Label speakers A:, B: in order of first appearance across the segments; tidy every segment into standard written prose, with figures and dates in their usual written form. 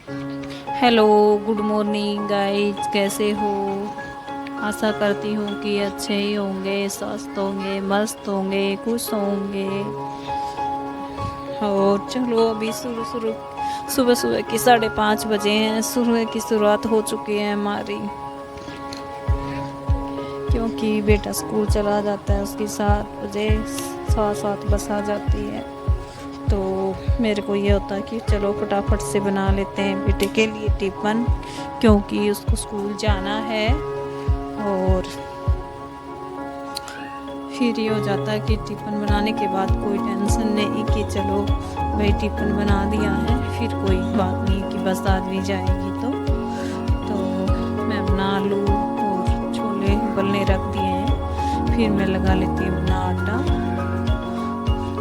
A: Hello, good morning guys, कैसे हो? आशा करती हूँ कि अच्छे ही होंगे, स्वस्थ होंगे, मस्त होंगे, खुश होंगे। और चलो अभी सुबह सुबह की 5:30 बजे हैं। सुबह की शुरुआत हो चुकी है हमारी, क्योंकि बेटा स्कूल चला जाता है, उसकी 7 बजे 7:15 बस आ जाती है। तो मेरे को ये होता है कि चलो फटाफट से बना लेते हैं बेटे के लिए टिफ़िन, क्योंकि उसको स्कूल जाना है। और फिर ये हो जाता है कि टिफ़िन बनाने के बाद कोई टेंशन नहीं कि चलो भाई टिफ़िन बना दिया है, फिर कोई बात नहीं कि बस आज भी जाएगी। तो मैं अपना आलू और छोले उबलने रख दिए हैं। फिर मैं लगा लेती हूँ अपना आटा,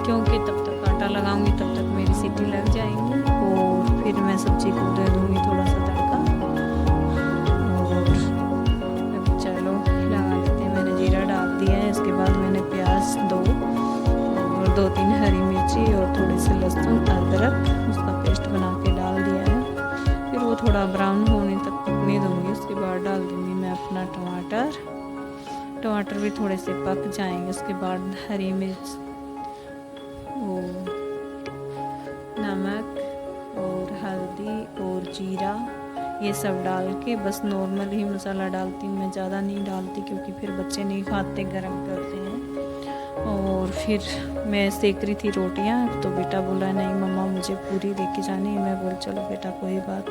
A: क्योंकि तब तक आटा लगाऊंगी तब तक मेरी सीटी लग जाएंगी। और फिर मैं सब्जी को दे दूँगी थोड़ा सा तड़का। और अभी चलो लगा लेते हैं। मैंने जीरा डाल दिया है, इसके बाद मैंने प्याज 2 और 2-3 हरी मिर्ची और थोड़ी सी लहसुन अदरक उसका पेस्ट बना के डाल दिया है। फिर वो थोड़ा ब्राउन होने तक पकने दूँगी। उसके बाद डाल दूँगी मैं अपना टमाटर भी थोड़े से पक जाएंगे। उसके बाद हरी मिर्च, नमक और हल्दी और जीरा, ये सब डाल के बस नॉर्मल ही मसाला डालती हूँ मैं, ज़्यादा नहीं डालती क्योंकि फिर बच्चे नहीं खाते, गरम करते हैं। और फिर मैं सेक रही थी रोटियाँ, तो बेटा बोला नहीं मम्मा मुझे पूरी लेके जानी है। मैं बोल चलो बेटा कोई बात,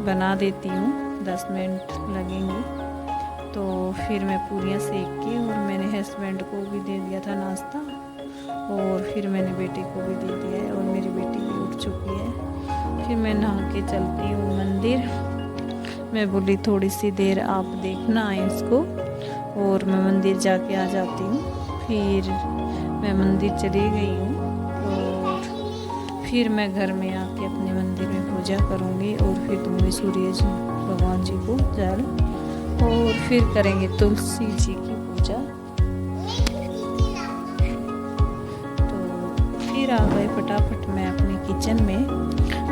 A: बना देती हूँ, 10 मिनट लगेंगे। तो फिर मैं पूरियाँ सेक के और मैंने हस्बैंड को भी दे दिया था नाश्ता, और फिर मैंने बेटे को भी दे दिया है, और मेरी बेटी भी उठ चुकी है। फिर मैं नहा के चलती हूँ मंदिर। मैं बोली थोड़ी सी देर आप देखना आए इसको, और मैं मंदिर जाके आ जाती हूँ। फिर मैं मंदिर चली गई हूँ, और फिर मैं घर में आके अपने मंदिर में पूजा करूँगी, और फिर दूँगी सूर्य जी भगवान जी को जल, और फिर करेंगे तुलसी जी की पूजा। फिर आ गए फटाफट मैं अपने किचन में,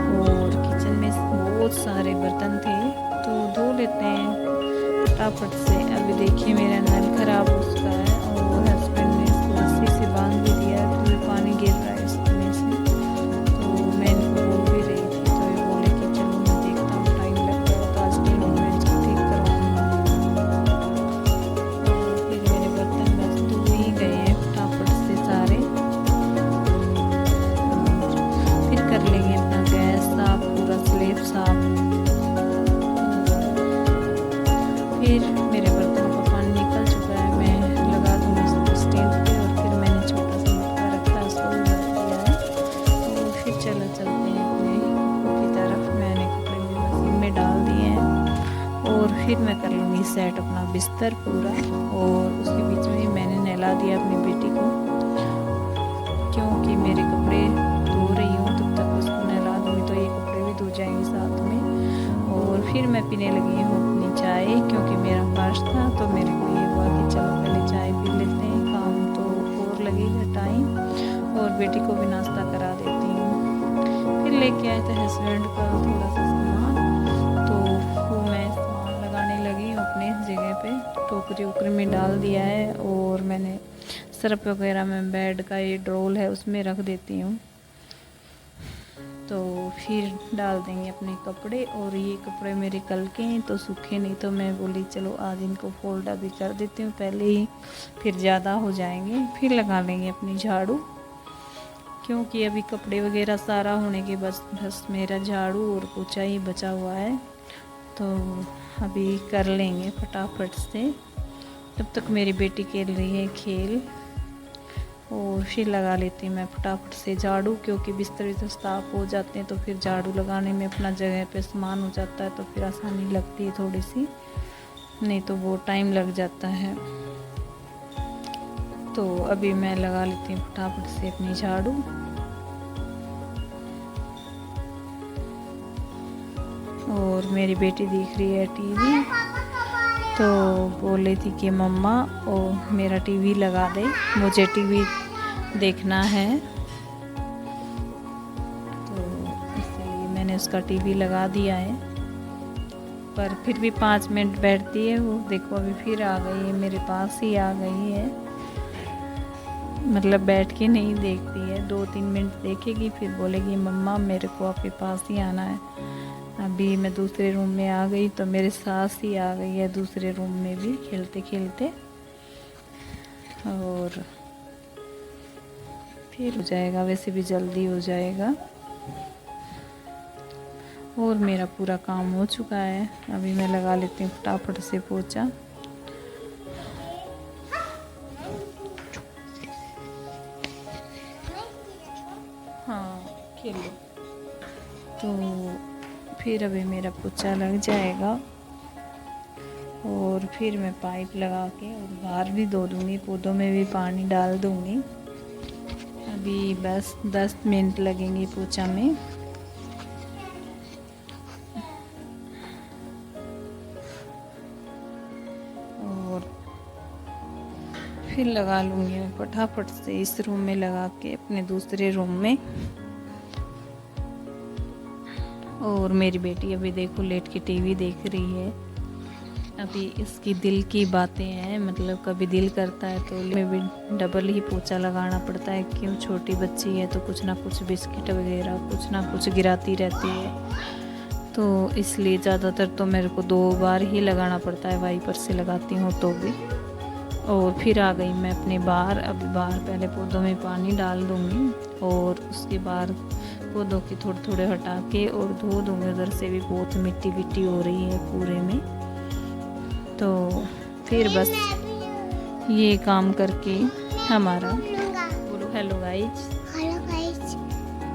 A: और किचन में बहुत सारे बर्तन थे तो धो लेते हैं फटाफट से। अभी देखिए मेरा नल खराब हो चुका है, और हस्बैंड ने इसको रस्सी से बांध भी दिया है, तो पानी गिर रहा है इसमें से। तो मैं इनको बोल भी रही थी, तो ये बोले कि चलो मैं देखता हूँ, टाइम लग गया तो आज दिन में इसको ठीक करवाऊँगी। फिर मेरे बर्तन बस धो ही गए हैं फटाफट से सारे। कर लेंगे अपना गैस साफ, पूरा स्लेब साफ। फिर मेरे बर्तनों का पानी निकल चुका है, मैं लगा दूँगी इसको स्टीम पे। और फिर मैंने छोटा सा मटका रखा है, उसको भी रख दिया है। और फिर चलते हैं अपने की तरफ। मैंने कपड़े भी मशीन में डाल दिए हैं, और फिर मैं कर लूँगी सेट अपना बिस्तर पूरा। और उसके बीच में ही मैंने नहला दिया अपनी बेटी को, क्योंकि मेरे कपड़े धो रही हूँ, तब तक उसको नहला दूँगी तो ये कपड़े भी धो जाएंगे साथ में। और फिर मैं पीने लगी हूँ अपनी चाय, क्योंकि मेरा फास्ट था, तो मेरे को ये हुआ कि चलो पहले चाय पी लेते हैं, काम तो और लगेगा टाइम। और बेटी को भी नाश्ता करा देती हूँ। फिर लेके आए थे हस्बैंड का थोड़ा सा सामान, तो वो मैं सामान लगाने लगी हूँ अपने जगह पे। टोकरी वोकरी में डाल दिया है, और मैंने सर्फ वगैरह में बेड का ये ड्रोल है उसमें रख देती हूँ। तो फिर डाल देंगे अपने कपड़े, और ये कपड़े मेरे कल के हैं तो सूखे नहीं, तो मैं बोली चलो आज इनको फोल्ड अभी कर देती हूँ पहले ही, फिर ज़्यादा हो जाएंगे। फिर लगा लेंगे अपनी झाड़ू, क्योंकि अभी कपड़े वगैरह सारा होने के बस मेरा झाड़ू और पोछा ही बचा हुआ है। तो अभी कर लेंगे फटाफट से। तब तक मेरी बेटी खेल रही है खेल, और फिर लगा लेती हूँ मैं फटाफट से झाड़ू, क्योंकि बिस्तर तो साफ हो जाते हैं, तो फिर झाड़ू लगाने में अपना जगह पे सामान हो जाता है, तो फिर आसानी लगती है थोड़ी सी, नहीं तो वो टाइम लग जाता है। तो अभी मैं लगा लेती हूँ फटाफट से अपनी झाड़ू। और मेरी बेटी देख रही है टीवी, तो बोल रही थी कि मम्मा ओ मेरा टीवी लगा दे, मुझे टीवी देखना है। तो इसलिए मैंने उसका टीवी लगा दिया है, पर फिर भी 5 मिनट बैठती है वो। देखो अभी फिर आ गई है, मेरे पास ही आ गई है, मतलब बैठ के नहीं देखती है। 2-3 मिनट देखेगी फिर बोलेगी मम्मा मेरे को आपके पास ही आना है। अभी मैं दूसरे रूम में आ गई तो मेरे सास ही आ गई है दूसरे रूम में भी खेलते खेलते, और फिर हो जाएगा, वैसे भी जल्दी हो जाएगा। और मेरा पूरा काम हो चुका है, अभी मैं लगा लेती हूँ फटाफट से पोछा। हाँ खेलो। तो फिर अभी मेरा पोछा लग जाएगा और फिर मैं पाइप लगा के और बाहर भी धो दूँगी, पौधों में भी पानी डाल दूँगी। अभी बस 10 मिनट लगेंगे पोछा में। और फिर लगा लूँगी मैं फटाफट से इस रूम में लगा के अपने दूसरे रूम में। और मेरी बेटी अभी देखो लेट के टीवी देख रही है। अभी इसकी दिल की बातें हैं, मतलब कभी दिल करता है तो में भी डबल ही पोछा लगाना पड़ता है, क्यों छोटी बच्ची है तो कुछ ना कुछ बिस्किट वगैरह कुछ ना कुछ गिराती रहती है, तो इसलिए ज़्यादातर तो मेरे को 2 बार ही लगाना पड़ता है, वाइपर से लगाती हूँ तो भी। और फिर आ गई मैं अपने बाहर। अभी बाहर पहले पौधों में पानी डाल दूँगी और उसके बाद पौधों की थोड़े थोड़े हटा के और धो दूँगी। उधर से भी बहुत मिट्टी विट्टी हो रही है पूरे में, तो फिर बस ये काम करके हमारा। बोलो हेलो गाइज।
B: हेलो गाइस,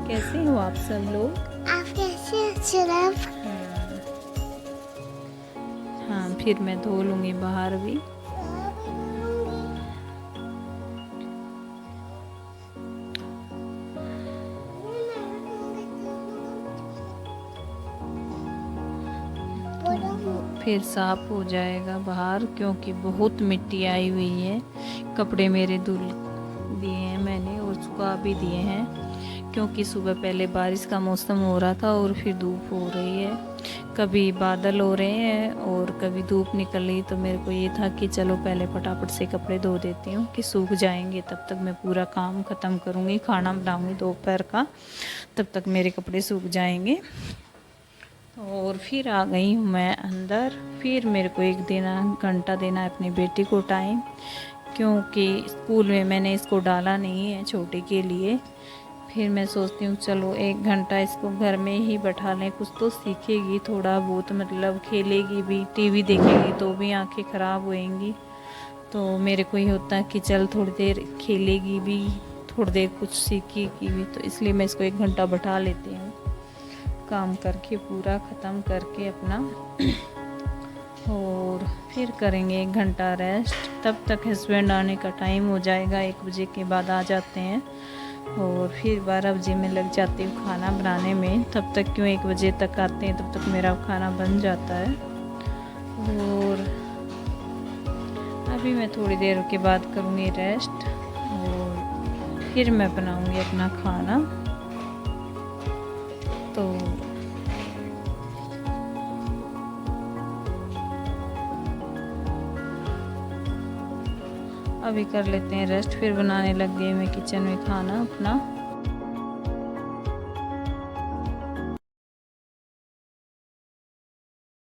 A: कैसे हो आप सब लोग?
B: आप कैसे हैं सिर्फ?
A: हाँ फिर मैं धो लूँगी बाहर भी। फिर साफ हो जाएगा बाहर, क्योंकि बहुत मिट्टी आई हुई है। कपड़े मेरे धुल दिए हैं मैंने और सुखा भी दिए हैं, क्योंकि सुबह पहले बारिश का मौसम हो रहा था और फिर धूप हो रही है, कभी बादल हो रहे हैं और कभी धूप निकल रही। तो मेरे को ये था कि चलो पहले फटाफट से कपड़े धो देती हूँ कि सूख जाएंगे, तब तक मैं पूरा काम ख़त्म करूँगी, खाना बनाऊँगी दोपहर का, तब तक मेरे कपड़े सूख जाएंगे। और फिर आ गई हूँ मैं अंदर। फिर मेरे को 1 घंटा देना है अपनी बेटी को टाइम, क्योंकि स्कूल में मैंने इसको डाला नहीं है छोटे के लिए। फिर मैं सोचती हूँ चलो 1 घंटा इसको घर में ही बैठा लें, कुछ तो सीखेगी थोड़ा बहुत, मतलब खेलेगी भी, टीवी देखेगी तो भी आंखें ख़राब होएंगी। तो मेरे को ये होता है कि चल थोड़ी देर खेलेगी भी, थोड़ी देर कुछ सीखेगी भी, तो इसलिए मैं इसको 1 घंटा बैठा लेती हूँ, काम करके पूरा ख़त्म करके अपना। और फिर करेंगे 1 घंटा रेस्ट। तब तक हस्बैंड आने का टाइम हो जाएगा, 1 बजे के बाद आ जाते हैं। और फिर 12 बजे में लग जाती हूँ खाना बनाने में। तब तक क्यों 1 बजे तक आते हैं, तब तक मेरा खाना बन जाता है। और अभी मैं थोड़ी देर के बाद करूँगी रेस्ट और फिर मैं बनाऊँगी अपना खाना। तो अभी कर लेते हैं रेस्ट, फिर बनाने लग गई मैं किचन में खाना अपना।